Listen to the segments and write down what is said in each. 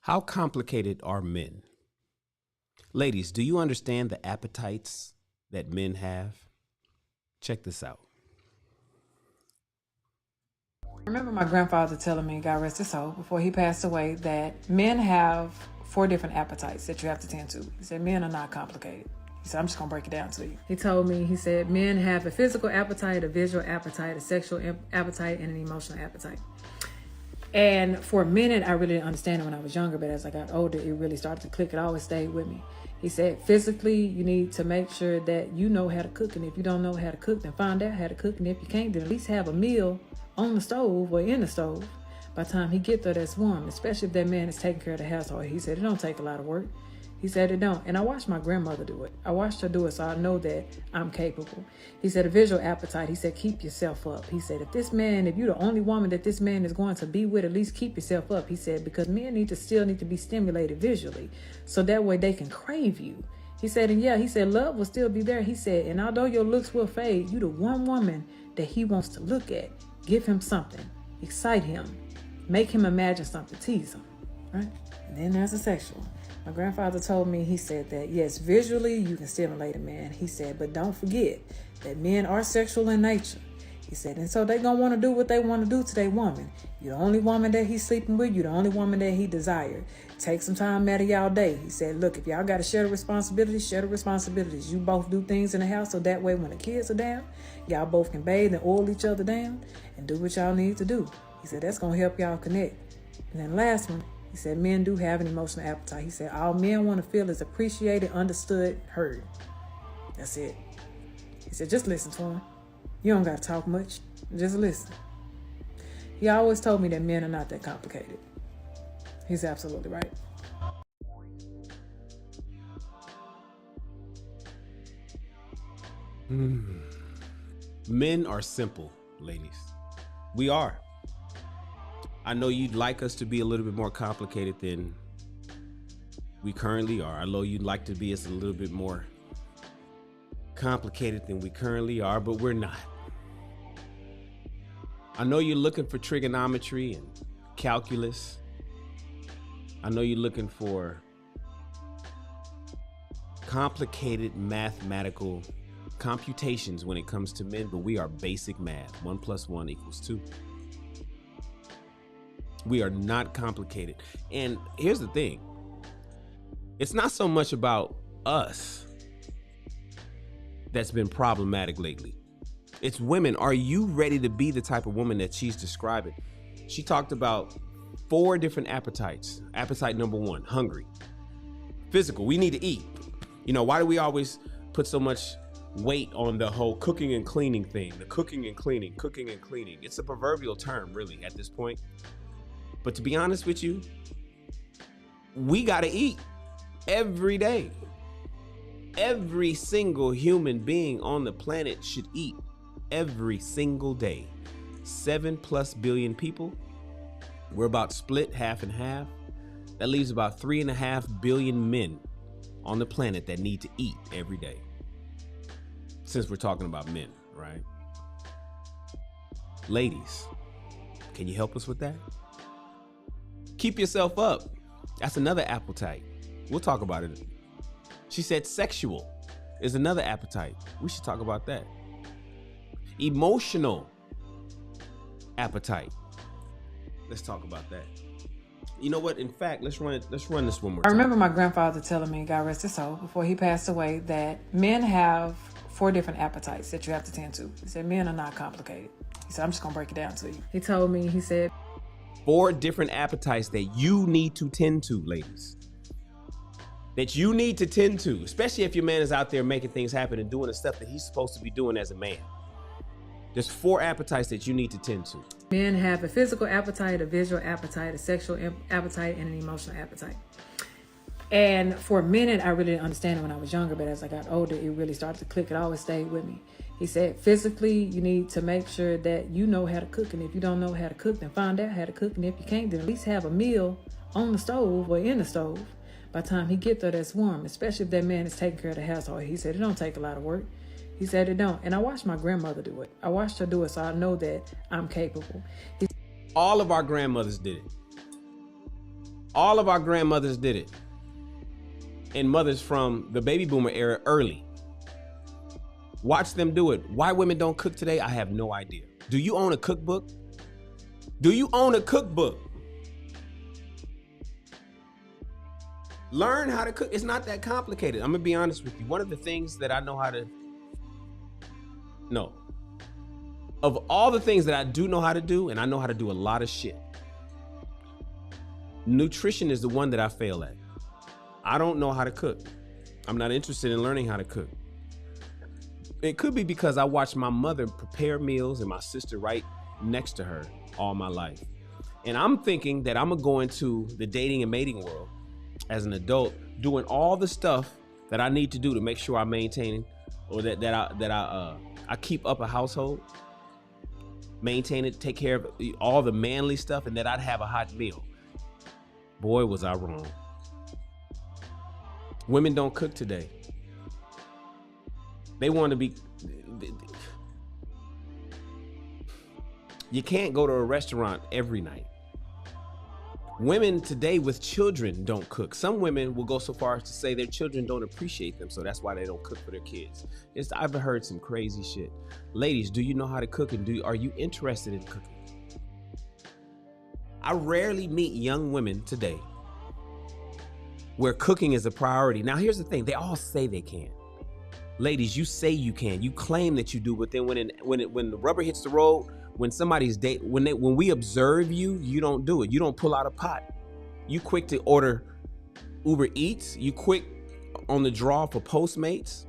How complicated are men? Ladies, do you understand the appetites that men have? Check this out. I remember my grandfather telling me, God rest his soul, before he passed away, that men have 4 different appetites that you have to tend to. He said, men are not complicated. He said, I'm just going to break it down to you. He told me, he said, men have a physical appetite, a visual appetite, a sexual appetite, and an emotional appetite. And for a minute, I really didn't understand it when I was younger, but as I got older, it really started to click. It always stayed with me. He said, physically, you need to make sure that you know how to cook. And if you don't know how to cook, then find out how to cook. And if you can't, then at least have a meal on the stove or in the stove. By the time he get there, that's warm, especially if that man is taking care of the household. He said, it don't take a lot of work. He said it don't. And I watched my grandmother do it. I watched her do it, so I know that I'm capable. He said a visual appetite. He said, keep yourself up. He said, if you're the only woman that this man is going to be with, at least keep yourself up. He said, because men still need to be stimulated visually, so that way they can crave you. He said, and yeah, he said, love will still be there. He said, and although your looks will fade, you the one woman that he wants to look at. Give him something. Excite him. Make him imagine something. Tease him. Right? And then there's the sexual. My grandfather told me, he said that, yes, visually you can stimulate a man. He said, but don't forget that men are sexual in nature. He said, and so they're going to want to do what they want to do to their woman. You're the only woman that he's sleeping with. You're the only woman that he desired. Take some time out of y'all day. He said, look, if y'all got to share the responsibilities, share the responsibilities. You both do things in the house, so that way when the kids are down, y'all both can bathe and oil each other down and do what y'all need to do. He said, that's going to help y'all connect. And then last one, he said, men do have an emotional appetite. He said, all men want to feel is appreciated, understood, heard. That's it. He said, just listen to him. You don't got to talk much. Just listen. He always told me that men are not that complicated. He's absolutely right. Men are simple, ladies. We are. I know you'd like us to be a little bit more complicated than we currently are. I know you'd like to be us a little bit more complicated than we currently are, but we're not. I know you're looking for trigonometry and calculus. I know you're looking for complicated mathematical computations when it comes to men, but we are basic math. 1 + 1 = 2. We are not complicated. And here's the thing. It's not so much about us that's been problematic lately. It's women. Are you ready to be the type of woman that she's describing? She talked about 4 different appetites. Appetite number 1, hungry. Physical, we need to eat. You know, why do we always put so much weight on the whole cooking and cleaning thing? The cooking and cleaning. It's a proverbial term, really, at this point. But to be honest with you, we gotta eat every day. Every single human being on the planet should eat every single day. 7+ billion people. We're about split half and half. That leaves about 3.5 billion men on the planet that need to eat every day. Since we're talking about men, right? Ladies, can you help us with that? Keep yourself up. That's another appetite. We'll talk about it. She said sexual is another appetite. We should talk about that. Emotional appetite. Let's talk about that. You know what? In fact, let's run this one more time. I remember my grandfather telling me, God rest his soul, before he passed away, that men have 4 different appetites that you have to tend to. He said, men are not complicated. He said, I'm just going to break it down to you. He told me, he said, 4 different appetites that you need to tend to, ladies. That you need to tend to, especially if your man is out there making things happen and doing the stuff that he's supposed to be doing as a man. There's 4 appetites that you need to tend to. Men have a physical appetite, a visual appetite, a sexual appetite, and an emotional appetite. And for a minute, I really didn't understand it when I was younger, but as I got older, it really started to click. It always stayed with me. He said, physically, you need to make sure that you know how to cook. And if you don't know how to cook, then find out how to cook. And if you can't, then at least have a meal on the stove or in the stove. By the time he get there, that's warm, especially if that man is taking care of the household. He said, it don't take a lot of work. He said it don't. And I watched my grandmother do it. I watched her do it, so I know that I'm capable. All of our grandmothers did it. All of our grandmothers did it. And mothers from the baby boomer era early. Watch them do it. Why women don't cook today, I have no idea. Do you own a cookbook? Do you own a cookbook? Learn how to cook. It's not that complicated. I'm gonna be honest with you. One of the things that I know how to, no. Of all the things that I do know how to do, and I know how to do a lot of shit, nutrition is the one that I fail at. I don't know how to cook. I'm not interested in learning how to cook. It could be because I watched my mother prepare meals and my sister right next to her all my life. And I'm thinking that I'm gonna go into the dating and mating world as an adult, doing all the stuff that I need to do to make sure I'm maintaining, or that I keep up a household, maintain it, take care of all the manly stuff, and that I'd have a hot meal. Boy, was I wrong. Women don't cook today. They want to be, you can't go to a restaurant every night. Women today with children don't cook. Some women will go so far as to say their children don't appreciate them, so that's why they don't cook for their kids. I've heard some crazy shit. Ladies, do you know how to cook, and are you interested in cooking? I rarely meet young women today where cooking is a priority. Now, here's the thing. They all say they can. Ladies, you say you can. You claim that you do, but then when the rubber hits the road, when somebody's when we observe you, you don't do it. You don't pull out a pot. You quick to order Uber Eats. You quick on the draw for Postmates.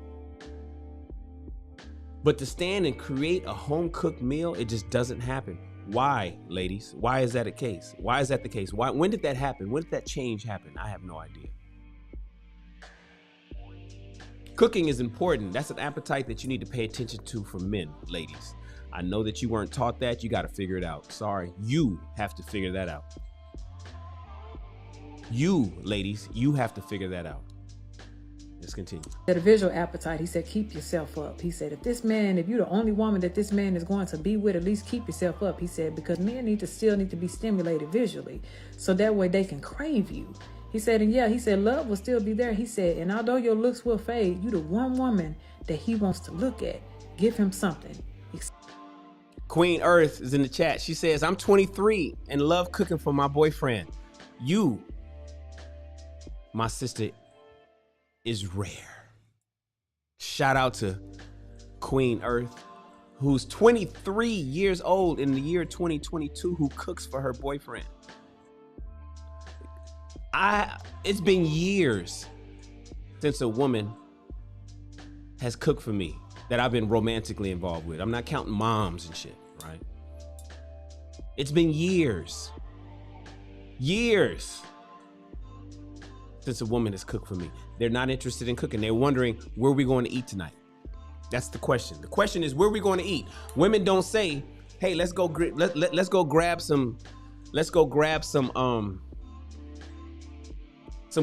But to stand and create a home cooked meal, it just doesn't happen. Why, ladies? Why is that a case? Why is that the case? When did that happen? When did that change happen? I have no idea. Cooking is important. That's an appetite that you need to pay attention to for men, ladies. I know that you weren't taught that. You got to figure it out. Sorry, you have to figure that out. You, ladies, you have to figure that out. Let's continue. The visual appetite, he said, keep yourself up. He said, if you're the only woman that this man is going to be with, at least keep yourself up. He said, because men still need to be stimulated visually, so that way they can crave you. He said, and yeah, he said, love will still be there. He said, and although your looks will fade, you the one woman that he wants to look at. Give him something. Queen Earth is in the chat. She says, I'm 23 and love cooking for my boyfriend. You, my sister, is rare. Shout out to Queen Earth, who's 23 years old in the year 2022, who cooks for her boyfriend. It's been years since a woman has cooked for me that I've been romantically involved with. I'm not counting moms and shit, right? It's been years since a woman has cooked for me. They're not interested in cooking. They're wondering, where are we going to eat tonight? That's the question. The question is, where are we going to eat? Women don't say, hey, let's go grab some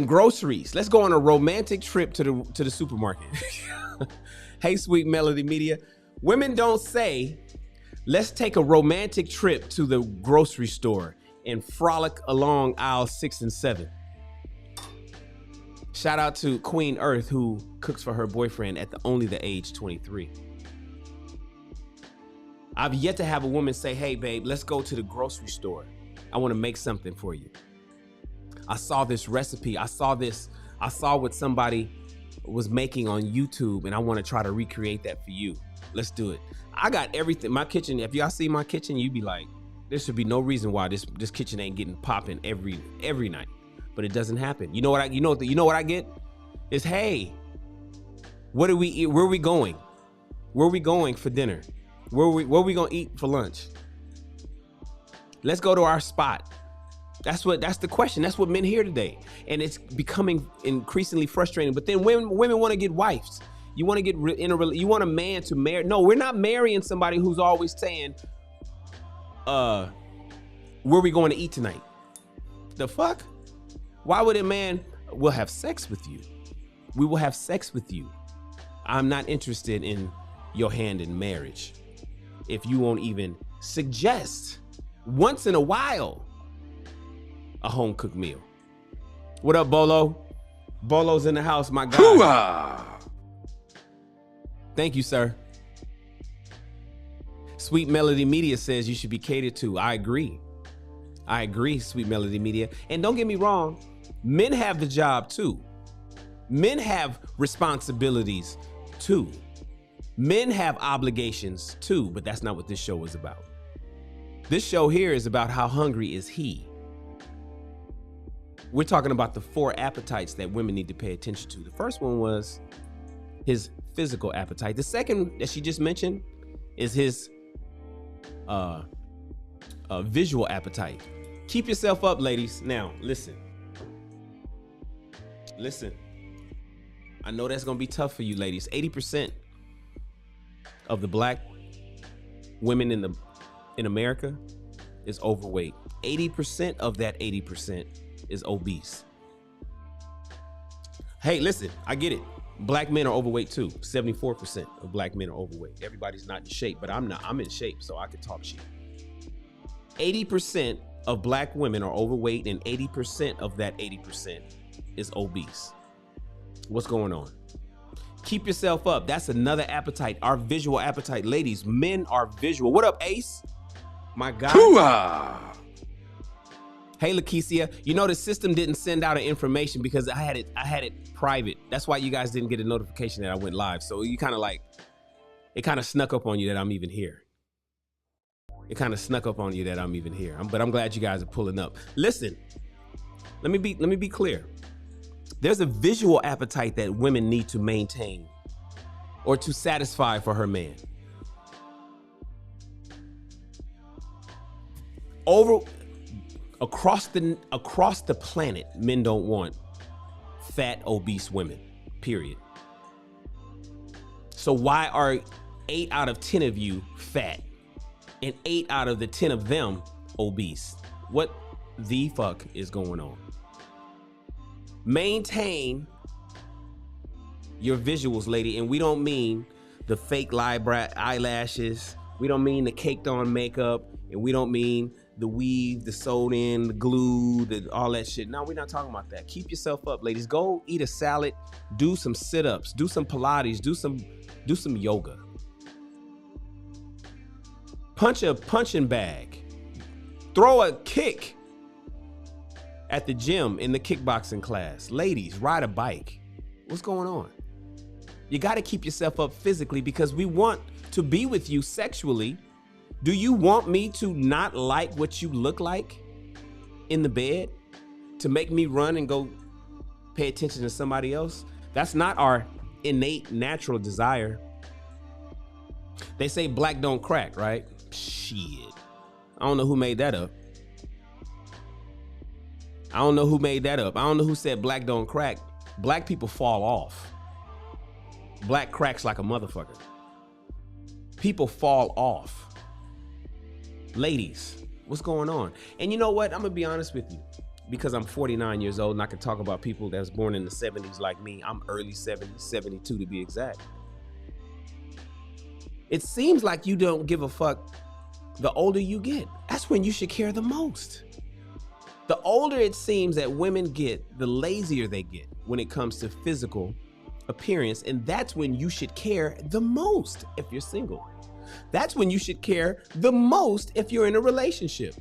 groceries. Let's go on a romantic trip to the supermarket. Hey, Sweet Melody Media. Women don't say, let's take a romantic trip to the grocery store and frolic along aisle 6 and 7. Shout out to Queen Earth, who cooks for her boyfriend at only the age 23. I've yet to have a woman say, hey, babe, let's go to the grocery store. I want to make something for you. I saw this recipe. I saw what somebody was making on YouTube, and I want to try to recreate that for you. Let's do it. I got everything. My kitchen, if y'all see my kitchen, you'd be like, there should be no reason why this kitchen ain't getting popping every night. But it doesn't happen. You know what I get? Is, hey, what do we eat? Where are we going? Where are we going for dinner? Where are we gonna eat for lunch? Let's go to our spot. That's the question. That's what men hear today. And it's becoming increasingly frustrating. But then women want to get wives. You want to get you want a man to marry. No, we're not marrying somebody who's always saying, where are we going to eat tonight? The fuck? Why would a man will have sex with you? We will have sex with you. I'm not interested in your hand in marriage. If you won't even suggest once in a while a home cooked meal. What up, Bolo? Bolo's in the house, my guy. Thank you, sir. Sweet Melody Media says you should be catered to. I agree. I agree, Sweet Melody Media. And don't get me wrong, men have the job too. Men have responsibilities too. Men have obligations too, but that's not what this show is about. This show here is about how hungry is he. We're talking about the 4 appetites that women need to pay attention to. The first one was his physical appetite. The second that she just mentioned is his visual appetite. Keep yourself up, ladies. Now, listen. I know that's gonna be tough for you, ladies. 80% of the black women in America is overweight. 80% of that 80% is obese. Hey, listen, I get it. Black men are overweight too. 74% of black men are overweight. Everybody's not in shape, but I'm not. I'm in shape, so I can talk shit. 80% of black women are overweight, and 80% of that 80% is obese. What's going on? Keep yourself up. That's another appetite, our visual appetite. Ladies, men are visual. What up, Ace? My guy. Hoo-ah! Hey, LAKESIA, you know the system didn't send out an information because I had it private. That's why you guys didn't get a notification that I went live. So you kind of like, it kind of snuck up on you that I'm even here. It kind of snuck up on you that I'm even here. But I'm glad you guys are pulling up. Listen, let me be clear. There's a visual appetite that women need to maintain or to satisfy for her man. Across the planet, men don't want fat, obese women, period. So why are 8 out of 10 of you fat and 8 out of the 10 of them obese? What the fuck is going on? Maintain your visuals, lady, and we don't mean the fake eyelashes. We don't mean the caked on makeup, and we don't mean the weave, the sewed in, the glue, all that shit. No, we're not talking about that. Keep yourself up, ladies. Go eat a salad, do some sit-ups, do some Pilates, do some yoga. Punch a punching bag. Throw a kick at the gym in the kickboxing class. Ladies, ride a bike. What's going on? You got to keep yourself up physically because we want to be with you sexually. Do you want me to not like what you look like in the bed to make me run and go pay attention to somebody else? That's not our innate natural desire. They say black don't crack, right? Shit. I don't know who made that up. I don't know who said black don't crack. Black people fall off. Black cracks like a motherfucker. People fall off. Ladies, what's going on? And you know what? I'm gonna be honest with you, because I'm 49 years old and I can talk about people that was born in the 70s like me. I'm early 70s, 72 to be exact. It seems like you don't give a fuck the older you get. That's when you should care the most. The older it seems that women get, the lazier they get when it comes to physical appearance. And that's when you should care the most if you're single. That's when you should care the most if you're in a relationship.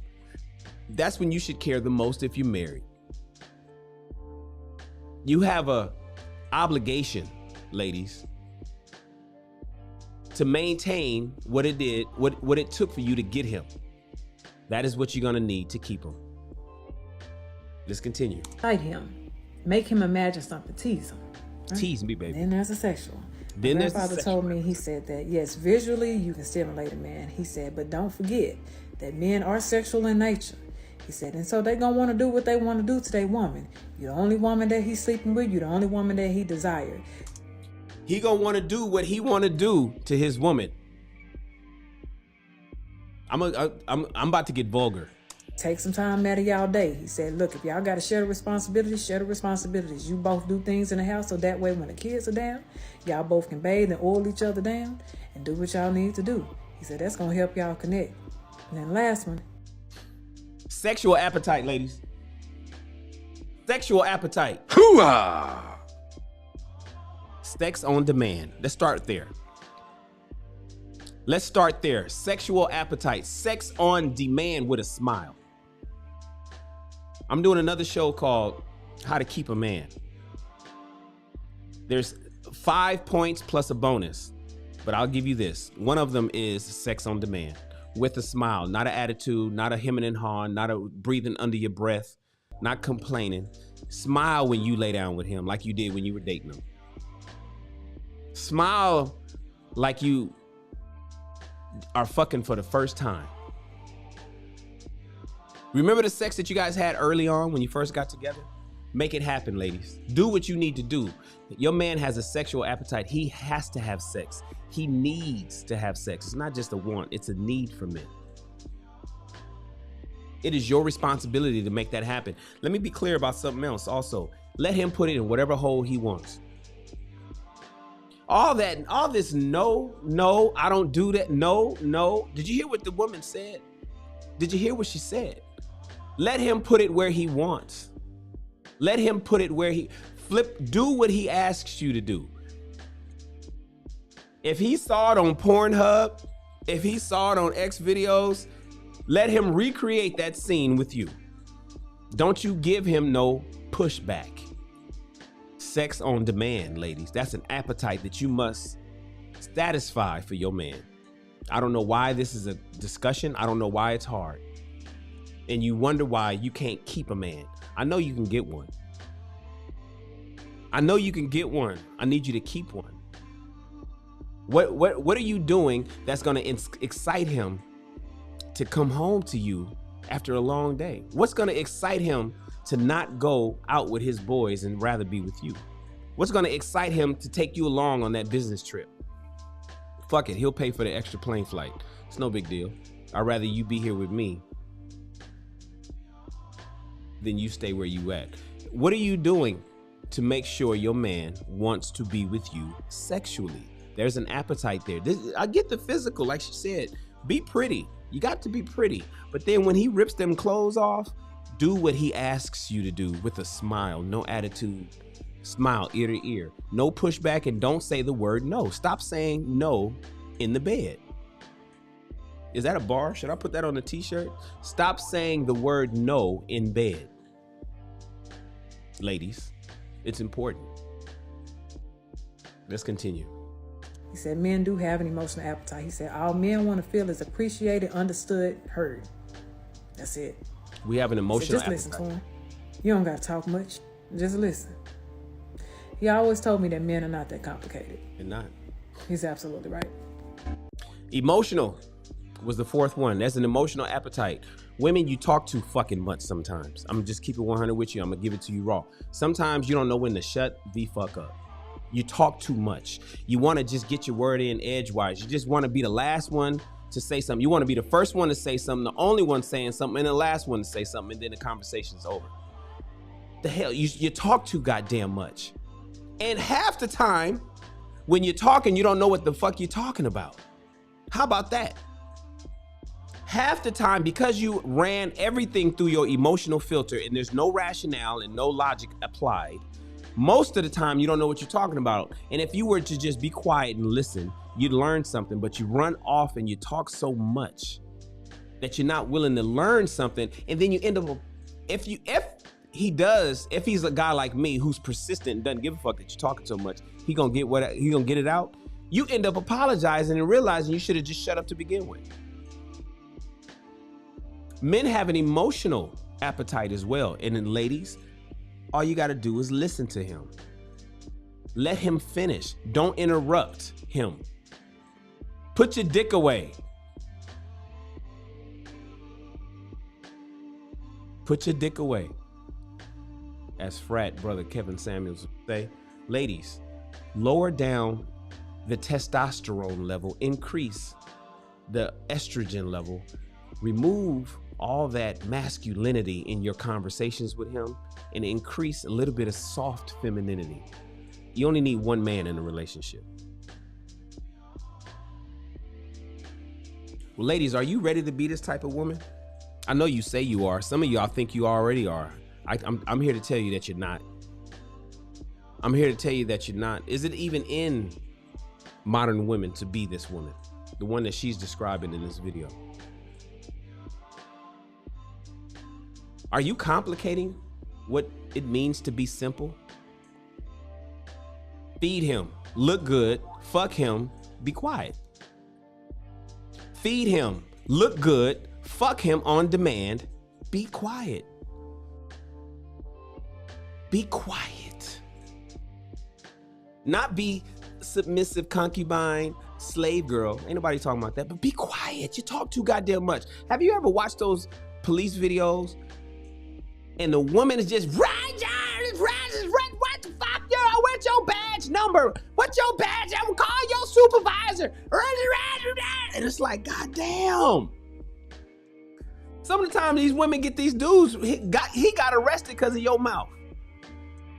That's when you should care the most if you're married. You have a obligation, ladies, to maintain what it took for you to get him. That is what you're gonna need to keep him. Let's continue. Fight him. Make him imagine something. Tease him. Right? Tease me, baby. Then there's a sexual. Then My there's grandfather told me, he said that, yes, visually you can stimulate a man. He said, but don't forget that men are sexual in nature. He said, and so they're going to want to do what they want to do to their woman. You're the only woman that he's sleeping with. You're the only woman that he desired. He going to want to do what he want to do to his woman. I'm about to get vulgar. Take some time out of y'all day. He said, look, if y'all got to share the responsibilities, share the responsibilities. You both do things in the house so that way when the kids are down, y'all both can bathe and oil each other down and do what y'all need to do. He said, that's going to help y'all connect. And then last one. Sexual appetite, ladies. Sexual appetite. Hoo-ah! Sex on demand. Let's start there. Sexual appetite. Sex on demand with a smile. I'm doing another show called How to Keep a Man. There's 5 points plus a bonus, but I'll give you this. One of them is sex on demand with a smile, not an attitude, not a hemming and hawing, not a breathing under your breath, not complaining. Smile when you lay down with him like you did when you were dating him. Smile like you are fucking for the first time. Remember the sex that you guys had early on when you first got together? Make it happen, ladies. Do what you need to do. Your man has a sexual appetite. He has to have sex. He needs to have sex. It's not just a want, it's a need for men. It is your responsibility to make that happen. Let me be clear about something else also. Let him put it in whatever hole he wants. All this, no, I don't do that. No. Did you hear what the woman said? Did you hear what she said? Let him put it where he wants. Let him put it where do what he asks you to do. If he saw it on Pornhub, if he saw it on X videos, let him recreate that scene with you. Don't you give him no pushback. Sex on demand, ladies. That's an appetite that you must satisfy for your man. I don't know why this is a discussion. I don't know why it's hard. And you wonder why you can't keep a man. I know you can get one. I know you can get one. I need you to keep one. What are you doing that's going to excite him to come home to you after a long day? What's going to excite him to not go out with his boys and rather be with you? What's going to excite him to take you along on that business trip? Fuck it, he'll pay for the extra plane flight. It's no big deal. I'd rather you be here with me than you stay where you at. What are you doing to make sure your man wants to be with you sexually? There's an appetite there. I get the physical, like she said. Be pretty. You got to be pretty. But then when he rips them clothes off, do what he asks you to do with a smile, no attitude. Smile ear to ear. No pushback, and don't say the word no. Stop saying no in the bed. Is that a bar? Should I put that on a t-shirt? Stop saying the word no in bed. Ladies, it's important. Let's continue. He said, men do have an emotional appetite. He said, all men want to feel is appreciated, understood, heard. That's it. We have an emotional appetite. Just listen to him. You don't got to talk much. Just listen. He always told me that men are not that complicated. They're not. He's absolutely right. Emotional was the fourth one. That's an emotional appetite. Women, you talk too fucking much sometimes. I'm just keep it 100 with you. I'm gonna give it to you raw. Sometimes you don't know when to shut the fuck up. You talk too much. You want to just get your word in edgewise. You just want to be the last one to say something. You want to be the first one to say something, the only one saying something, and the last one to say something, and then the conversation's over. The hell, you talk too goddamn much. And half the time, when you're talking, you don't know what the fuck you're talking about. How about that? Half the time, because you ran everything through your emotional filter and there's no rationale and no logic applied, most of the time you don't know what you're talking about. And if you were to just be quiet and listen, you'd learn something, but you run off and you talk so much that you're not willing to learn something. And then you end up, if he's a guy like me who's persistent and doesn't give a fuck that you're talking so much, he gonna get it out. You end up apologizing and realizing you should have just shut up to begin with. Men have an emotional appetite as well. And then ladies, all you got to do is listen to him. Let him finish. Don't interrupt him. Put your dick away. Put your dick away. As frat brother Kevin Samuels would say. Ladies, lower down the testosterone level, increase the estrogen level, remove all that masculinity in your conversations with him, and increase a little bit of soft femininity. You only need one man in a relationship. Well, ladies, are you ready to be this type of woman? I know you say you are. Some of y'all think you already are. I'm here to tell you that you're not. I'm here to tell you that you're not. Is it even in modern women to be this woman, the one that she's describing in this video? Are you complicating what it means to be simple? Feed him, look good, fuck him, be quiet. Feed him, look good, fuck him on demand, be quiet. Be quiet. Not be submissive concubine, slave girl. Ain't nobody talking about that, but be quiet. You talk too goddamn much. Have you ever watched those police videos and the woman is just, what the fuck, yo, what's your badge number? What's your badge? I will call your supervisor. And it's like, goddamn. Some of the time these women get these dudes, he got arrested because of your mouth.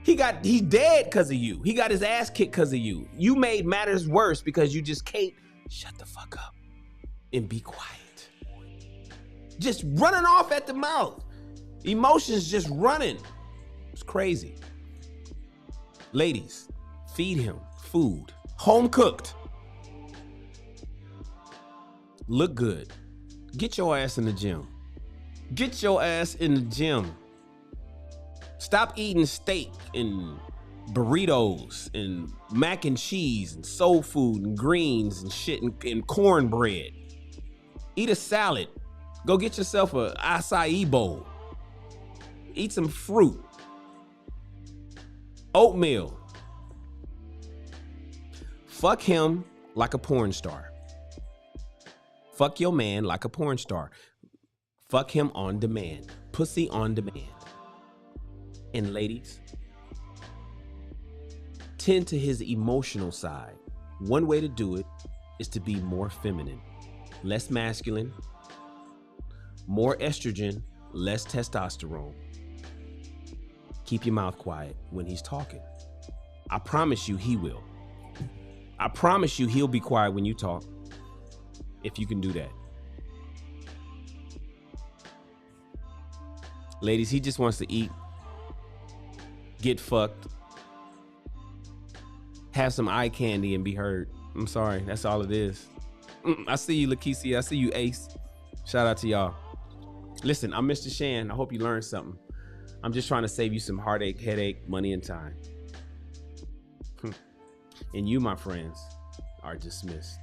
He's dead because of you. He got his ass kicked because of you. You made matters worse because you just can't shut the fuck up and be quiet. Just running off at the mouth. Emotions just running. It's crazy. Ladies, feed him food, home cooked. Look good. Get your ass in the gym. Get your ass in the gym. Stop eating steak and burritos and mac and cheese and soul food and greens and shit and cornbread. Eat a salad. Go get yourself a acai bowl. Eat some fruit. Oatmeal. Fuck him like a porn star. Fuck your man like a porn star. Fuck him on demand. Pussy on demand. And ladies, tend to his emotional side. One way to do it is to be more feminine, less masculine, more estrogen, less testosterone. Keep your mouth quiet when he's talking. I promise you he will. I promise you he'll be quiet when you talk, if you can do that. Ladies, he just wants to eat, get fucked, have some eye candy and be heard. I'm sorry, that's all it is. I see you, LAKESIA. I see you, Ace. Shout out to y'all. Listen, I'm Mr. Shan. I hope you learned something. I'm just trying to save you some heartache, headache, money, and time. And you, my friends, are dismissed.